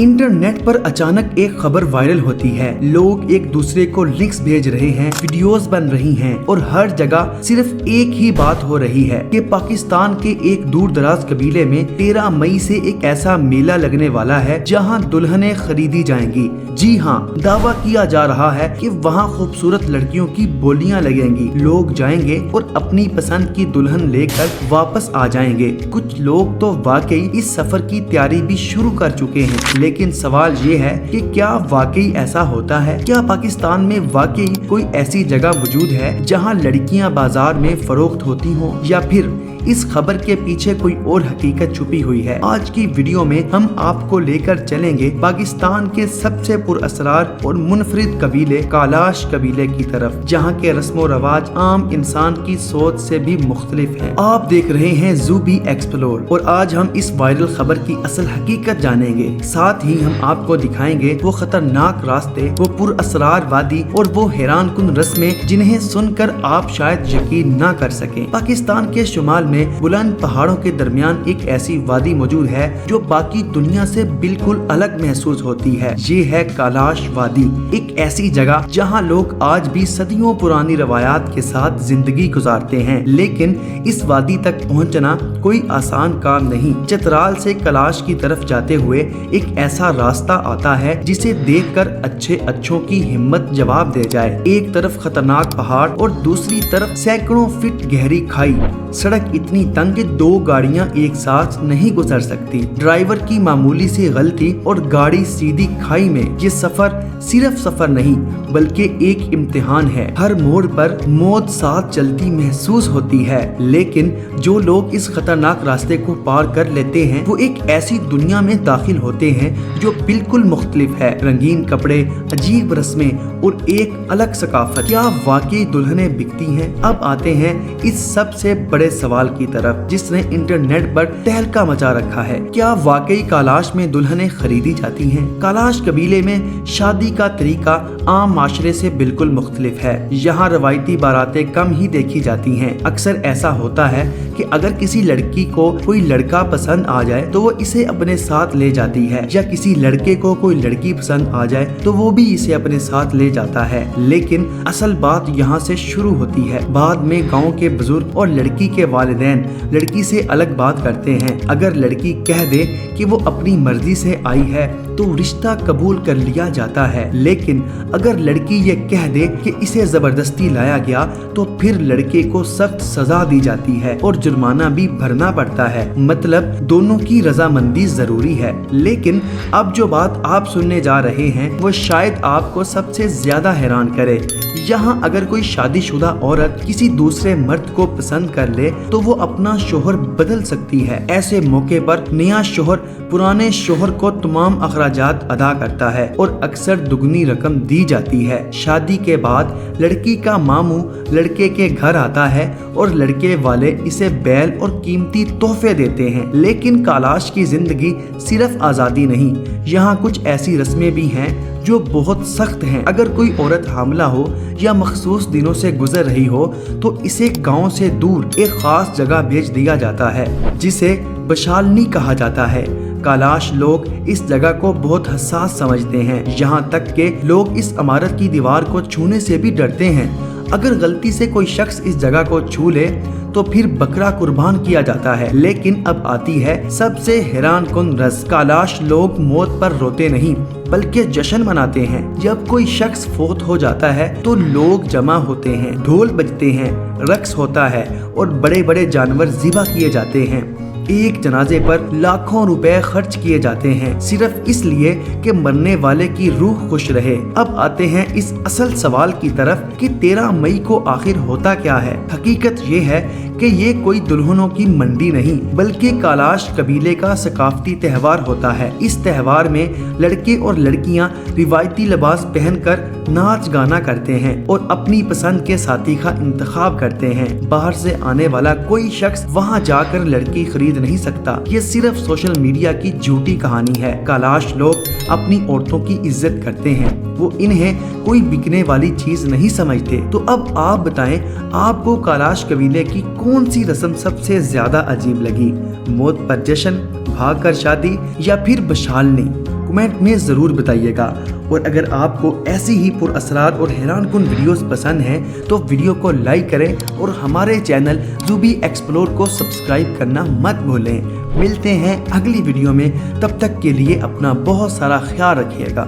Internet पर अचानक एक खबर वायरल होती है। लोग एक दूसरे को लिंक्स भेज रहे हैं, वीडियोस बन रही हैं और हर जगह सिर्फ एक ही बात हो रही है कि पाकिस्तान के एक दूर दराज कबीले में 13 मई से एक ऐसा मेला लगने वाला है जहां दुल्हनें खरीदी जाएंगी। जी हाँ, दावा किया जा रहा है कि वहां खूबसूरत लड़कियों की बोलियां लगेंगी। लोग जाएंगे और अपनी पसंद की दुल्हन लेकर वापस आ जाएंगे। कुछ लोग तो वाकई इस सफर की तैयारी भी शुरू कर चुके हैं, लेकिन सवाल ये है कि क्या वाकई ऐसा होता है? क्या पाकिस्तान में वाकई कोई ऐसी जगह मौजूद है जहां लड़कियां बाजार में फरोख्त होती हों, या फिर इस खबर के पीछे कोई और हकीकत छुपी हुई है? आज की वीडियो में हम आपको लेकर चलेंगे पाकिस्तान के सबसे पुरअसरार और मुनफरिद कबीले कालाश कबीले की तरफ, जहां के रस्मो रवाज आम इंसान की सोच से भी मुख्तलिफ है। आप देख रहे हैं ज़ूबी एक्सप्लोर और आज हम इस वायरल खबर की असल हकीकत जानेंगे। साथ ही हम आपको दिखाएंगे वो खतरनाक रास्ते, वो पुरअसरार वादी और वो हैरान कुन रस्में जिन्हें सुनकर आप शायद यकीन न कर सकें। पाकिस्तान के शुमाल में बुलंद पहाड़ों के दरमियान एक ऐसी वादी मौजूद है जो बाकी दुनिया से बिल्कुल अलग महसूस होती है। ये है कालाश वादी, एक ऐसी जगह जहां लोग आज भी सदियों पुरानी रवायात के साथ जिंदगी गुजारते हैं। लेकिन इस वादी तक पहुंचना कोई आसान काम नहीं। चित्राल से कलाश की तरफ जाते हुए एक ऐसा रास्ता आता है जिसे देखकर अच्छों की हिम्मत जवाब दे जाए। एक तरफ खतरनाक पहाड़ और दूसरी तरफ सैकड़ों फीट गहरी खाई। सड़क इतनी तंग कि 2 गाड़ियां एक साथ नहीं गुजर सकती। ड्राइवर की मामूली सी गलती और गाड़ी सीधी खाई में। ये सफर सिर्फ सफर नहीं बल्कि एक इम्तिहान है। हर मोड़ पर मौत साथ चलती महसूस होती है, लेकिन जो लोग इस खतरनाक रास्ते को पार कर लेते हैं वो एक ऐसी दुनिया में दाखिल होते हैं जो बिल्कुल मुख्तलिफ है। रंगीन कपड़े, अजीब रस्में और एक अलग सकाफत। क्या वाकई दुल्हनें बिकती हैं? अब आते हैं इस सबसे बड़े सवाल की तरफ जिसने इंटरनेट पर तहलका मचा रखा है। क्या वाकई कालाश में दुल्हनें खरीदी जाती हैं? कालाश कबीले में शादी का तरीका आम माशरे से बिल्कुल मुख्तलिफ है। यहाँ रवायती बारातें कम ही देखी जाती हैं। अक्सर ऐसा होता है कि अगर किसी लड़की को कोई लड़का पसंद आ जाए तो वो इसे अपने साथ ले जाती है, या किसी लड़के को कोई लड़की पसंद आ जाए तो वो भी इसे अपने साथ ले जाता है। लेकिन असल बात यहाँ से शुरू होती है। बाद में गाँव के बुजुर्ग और लड़की के वालिदैन लड़की से अलग बात करते हैं। अगर लड़की कह दे कि वो अपनी मर्जी से आई है तो रिश्ता कबूल कर लिया जाता है, लेकिन अगर लड़की ये कह दे कि इसे जबरदस्ती लाया गया तो फिर लड़के को सख्त सजा दी जाती है और जुर्माना भी भरना पड़ता है। मतलब दोनों की रजामंदी जरूरी है। लेकिन अब जो बात आप सुनने जा रहे हैं वो शायद आपको सबसे ज्यादा हैरान करे। यहाँ अगर कोई शादीशुदा औरत किसी दूसरे मर्द को पसंद कर ले तो वो अपना शोहर बदल सकती है। ऐसे मौके पर नया शोहर पुराने शोहर को तमाम अखराजात अदा करता है और अक्सर दुगनी रकम दी जाती है। शादी के बाद लड़की का मामू लड़के के घर आता है और लड़के वाले इसे बैल और कीमती तोहफे देते हैं। लेकिन कालाश की जिंदगी सिर्फ आज़ादी नहीं, यहाँ कुछ ऐसी रस्में भी हैं जो बहुत सख्त हैं। अगर कोई औरत हामला हो या मखसूस दिनों से गुजर रही हो तो इसे गांव से दूर एक खास जगह भेज दिया जाता है जिसे बशालनी कहा जाता है। कालाश लोग इस जगह को बहुत हसास समझते हैं, यहाँ तक के लोग इस इमारत की दीवार को छूने से भी डरते हैं। अगर गलती से कोई शख्स इस जगह को छू ले तो फिर बकरा कुर्बान किया जाता है। लेकिन अब आती है सबसे हैरान कुन रस। कालाश लोग मौत पर रोते नहीं बल्कि जश्न मनाते हैं। जब कोई शख्स फौत हो जाता है तो लोग जमा होते हैं, ढोल बजते हैं, रक्स होता है और बड़े बड़े जानवर ज़िबा किए जाते हैं। एक जनाजे पर लाखों रुपए खर्च किए जाते हैं सिर्फ इसलिए कि मरने वाले की रूह खुश रहे। अब आते हैं इस असल सवाल की तरफ कि 13 मई को आखिर होता क्या है। हकीकत ये है कि ये कोई दुल्हनों की मंडी नहीं बल्कि कालाश कबीले का सकाफती त्यौहार होता है। इस त्यौहार में लड़के और लड़कियां रिवायती लिबास पहनकर नाच गाना करते हैं और अपनी पसंद के साथी का इंतखाब करते हैं। बाहर से आने वाला कोई शख्स वहां जाकर लड़की खरीद नहीं सकता। ये सिर्फ सोशल मीडिया की झूठी कहानी है। कालाश लोग अपनी औरतों की इज्जत करते हैं, वो इन्हें कोई बिकने वाली चीज नहीं समझते। तो अब आप बताएं, आपको कालाश कबीले की कौन सी रस्म सबसे ज्यादा अजीब लगी? मौत पर जश्न, भाग कर शादी या फिर बशालनी? कमेंट में ज़रूर बताइएगा। और अगर आपको ऐसी ही पुर असरार और हैरान कुन वीडियोस पसंद हैं तो वीडियो को लाइक करें और हमारे चैनल ज़ूबी एक्सप्लोर को सब्सक्राइब करना मत भूलें। मिलते हैं अगली वीडियो में, तब तक के लिए अपना बहुत सारा ख्याल रखिएगा।